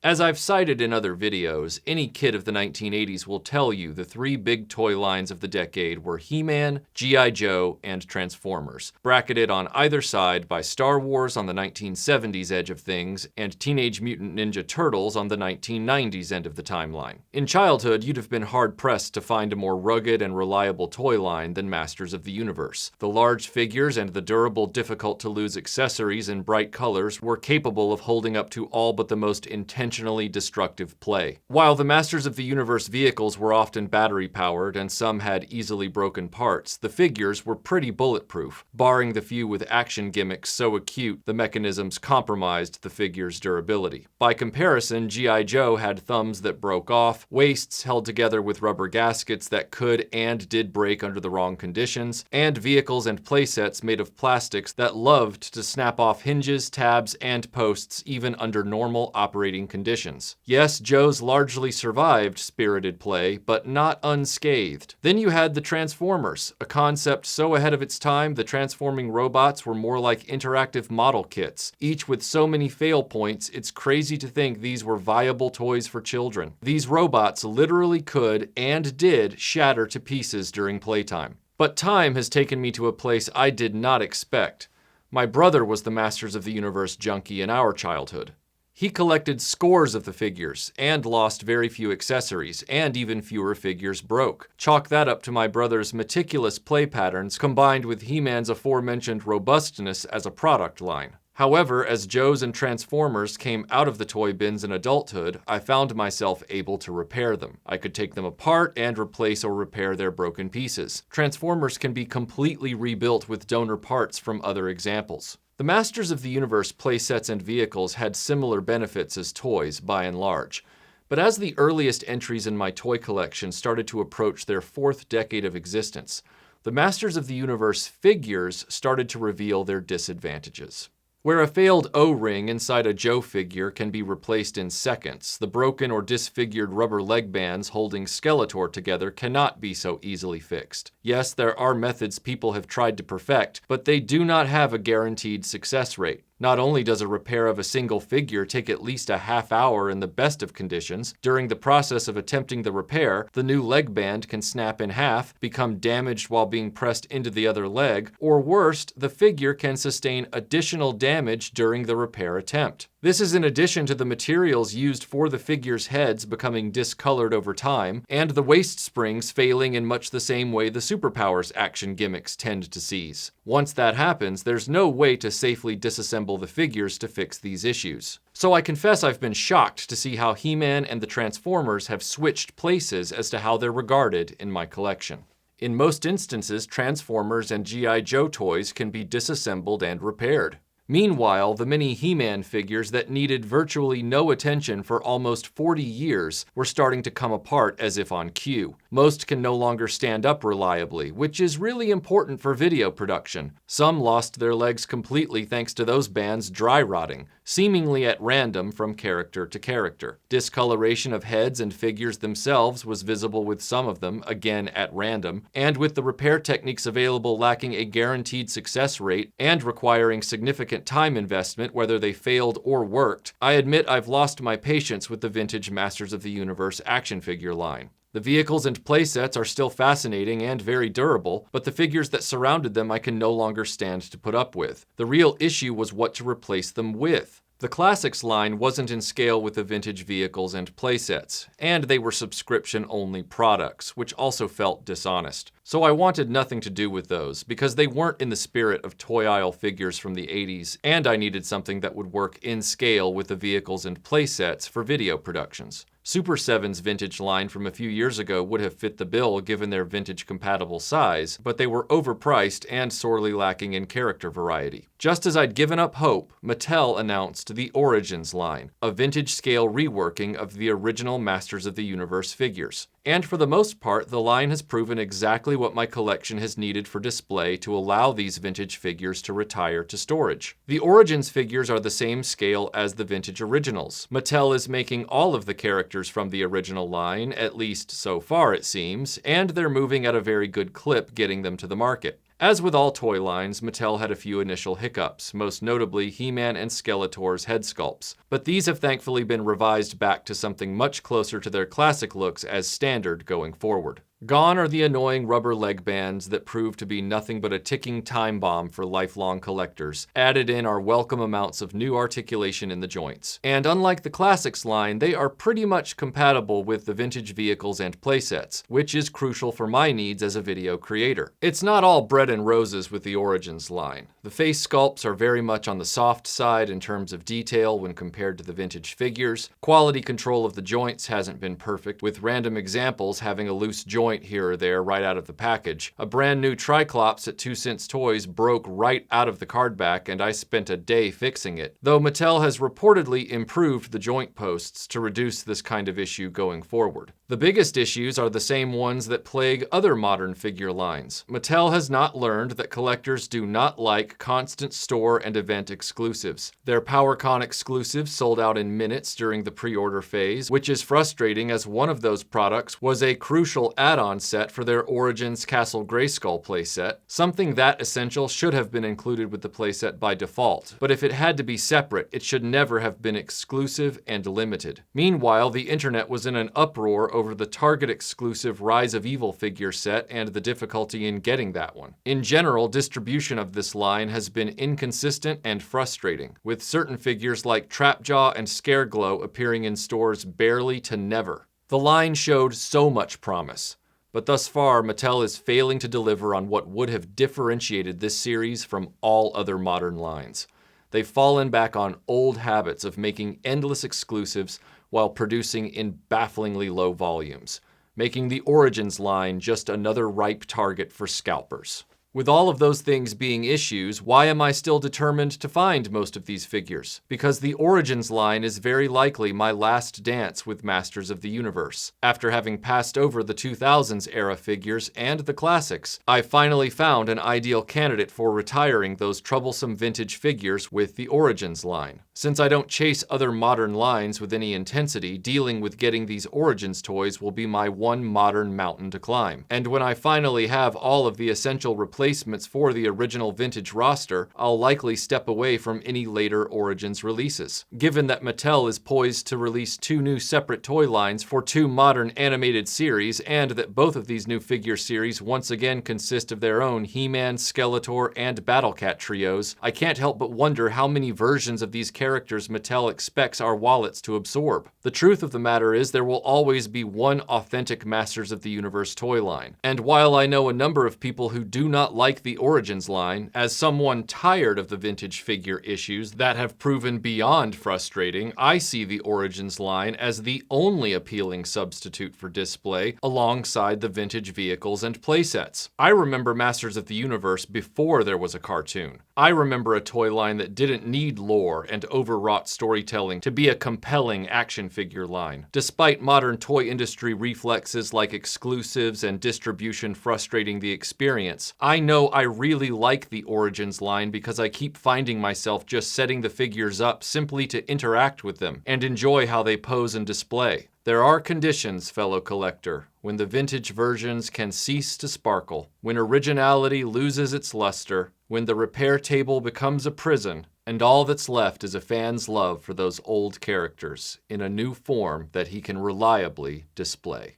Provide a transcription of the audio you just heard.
As I've cited in other videos, any kid of the 1980s will tell you the three big toy lines of the decade were He-Man, G.I. Joe, and Transformers, bracketed on either side by Star Wars on the 1970s edge of things and Teenage Mutant Ninja Turtles on the 1990s end of the timeline. In childhood, you'd have been hard-pressed to find a more rugged and reliable toy line than Masters of the Universe. The large figures and the durable, difficult-to-lose accessories in bright colors were capable of holding up to all but the most intentionally destructive play. While the Masters of the Universe vehicles were often battery-powered and some had easily broken parts, the figures were pretty bulletproof, barring the few with action gimmicks so acute the mechanisms compromised the figure's durability. By comparison, G.I. Joe had thumbs that broke off, waists held together with rubber gaskets that could and did break under the wrong conditions, and vehicles and playsets made of plastics that loved to snap off hinges, tabs, and posts even under normal operating conditions. Yes, Joe's largely survived spirited play, but not unscathed. Then you had the Transformers, a concept so ahead of its time the transforming robots were more like interactive model kits, each with so many fail points it's crazy to think these were viable toys for children. These robots literally could and did shatter to pieces during playtime. But time has taken me to a place I did not expect. My brother was the Masters of the Universe junkie in our childhood. He collected scores of the figures, and lost very few accessories, and even fewer figures broke. Chalk that up to my brother's meticulous play patterns combined with He-Man's aforementioned robustness as a product line. However, as Joes and Transformers came out of the toy bins in adulthood, I found myself able to repair them. I could take them apart and replace or repair their broken pieces. Transformers can be completely rebuilt with donor parts from other examples. The Masters of the Universe playsets and vehicles had similar benefits as toys, by and large. But as the earliest entries in my toy collection started to approach their fourth decade of existence, the Masters of the Universe figures started to reveal their disadvantages. Where a failed O-ring inside a Joe figure can be replaced in seconds, the broken or disfigured rubber leg bands holding Skeletor together cannot be so easily fixed. Yes, there are methods people have tried to perfect, but they do not have a guaranteed success rate. Not only does a repair of a single figure take at least a half hour in the best of conditions, during the process of attempting the repair, the new leg band can snap in half, become damaged while being pressed into the other leg, or worst, the figure can sustain additional damage during the repair attempt. This is in addition to the materials used for the figure's heads becoming discolored over time, and the waist springs failing in much the same way the superpowers action gimmicks tend to seize. Once that happens, there's no way to safely disassemble the figures to fix these issues. So I confess I've been shocked to see how He-Man and the Transformers have switched places as to how they're regarded in my collection. In most instances, Transformers and G.I. Joe toys can be disassembled and repaired. Meanwhile, the many He-Man figures that needed virtually no attention for almost 40 years were starting to come apart as if on cue. Most can no longer stand up reliably, which is really important for video production. Some lost their legs completely thanks to those bands dry rotting, seemingly at random from character to character. Discoloration of heads and figures themselves was visible with some of them, again at random, and with the repair techniques available lacking a guaranteed success rate and requiring significant time investment whether they failed or worked, I admit I've lost my patience with the vintage Masters of the Universe action figure line. The vehicles and playsets are still fascinating and very durable, but the figures that surrounded them I can no longer stand to put up with. The real issue was what to replace them with. The Classics line wasn't in scale with the vintage vehicles and playsets, and they were subscription-only products, which also felt dishonest. So I wanted nothing to do with those, because they weren't in the spirit of toy aisle figures from the 80s, and I needed something that would work in scale with the vehicles and playsets for video productions. Super 7's vintage line from a few years ago would have fit the bill given their vintage-compatible size, but they were overpriced and sorely lacking in character variety. Just as I'd given up hope, Mattel announced the Origins line, a vintage-scale reworking of the original Masters of the Universe figures. And for the most part, the line has proven exactly what my collection has needed for display to allow these vintage figures to retire to storage. The Origins figures are the same scale as the vintage originals. Mattel is making all of the characters from the original line, at least so far it seems, and they're moving at a very good clip getting them to the market. As with all toy lines, Mattel had a few initial hiccups, most notably He-Man and Skeletor's head sculpts, but these have thankfully been revised back to something much closer to their classic looks as standard going forward. Gone are the annoying rubber leg bands that prove to be nothing but a ticking time bomb for lifelong collectors. Added in are welcome amounts of new articulation in the joints. And unlike the Classics line, they are pretty much compatible with the vintage vehicles and playsets, which is crucial for my needs as a video creator. It's not all bread and roses with the Origins line. The face sculpts are very much on the soft side in terms of detail when compared to the vintage figures. Quality control of the joints hasn't been perfect, with random examples having a loose joint here or there right out of the package. A brand new Triclops at 2 Cents Toys broke right out of the card back and I spent a day fixing it, though Mattel has reportedly improved the joint posts to reduce this kind of issue going forward. The biggest issues are the same ones that plague other modern figure lines. Mattel has not learned that collectors do not like constant store and event exclusives. Their PowerCon exclusives sold out in minutes during the pre-order phase, which is frustrating as one of those products was a crucial add-on set for their Origins Castle Grayskull playset. Something that essential should have been included with the playset by default, but if it had to be separate, it should never have been exclusive and limited. Meanwhile, the internet was in an uproar over the Target exclusive Rise of Evil figure set and the difficulty in getting that one. In general, distribution of this line has been inconsistent and frustrating, with certain figures like Trapjaw and Scareglow appearing in stores barely to never. The line showed so much promise, but thus far, Mattel is failing to deliver on what would have differentiated this series from all other modern lines. They've fallen back on old habits of making endless exclusives while producing in bafflingly low volumes, making the Origins line just another ripe target for scalpers. With all of those things being issues, why am I still determined to find most of these figures? Because the Origins line is very likely my last dance with Masters of the Universe. After having passed over the 2000s era figures and the classics, I finally found an ideal candidate for retiring those troublesome vintage figures with the Origins line. Since I don't chase other modern lines with any intensity, dealing with getting these Origins toys will be my one modern mountain to climb. And when I finally have all of the essential replacements for the original vintage roster, I'll likely step away from any later Origins releases. Given that Mattel is poised to release 2 new separate toy lines for 2 modern animated series, and that both of these new figure series once again consist of their own He-Man, Skeletor, and Battle Cat trios, I can't help but wonder how many versions of these characters Mattel expects our wallets to absorb. The truth of the matter is there will always be one authentic Masters of the Universe toy line. And while I know a number of people who do not like the Origins line, as someone tired of the vintage figure issues that have proven beyond frustrating, I see the Origins line as the only appealing substitute for display alongside the vintage vehicles and playsets. I remember Masters of the Universe before there was a cartoon. I remember a toy line that didn't need lore and overwrought storytelling to be a compelling action figure line. Despite modern toy industry reflexes like exclusives and distribution frustrating the experience, I know I really like the Origins line because I keep finding myself just setting the figures up simply to interact with them and enjoy how they pose and display. There are conditions, fellow collector, when the vintage versions can cease to sparkle, when originality loses its luster, when the repair table becomes a prison, and all that's left is a fan's love for those old characters in a new form that he can reliably display.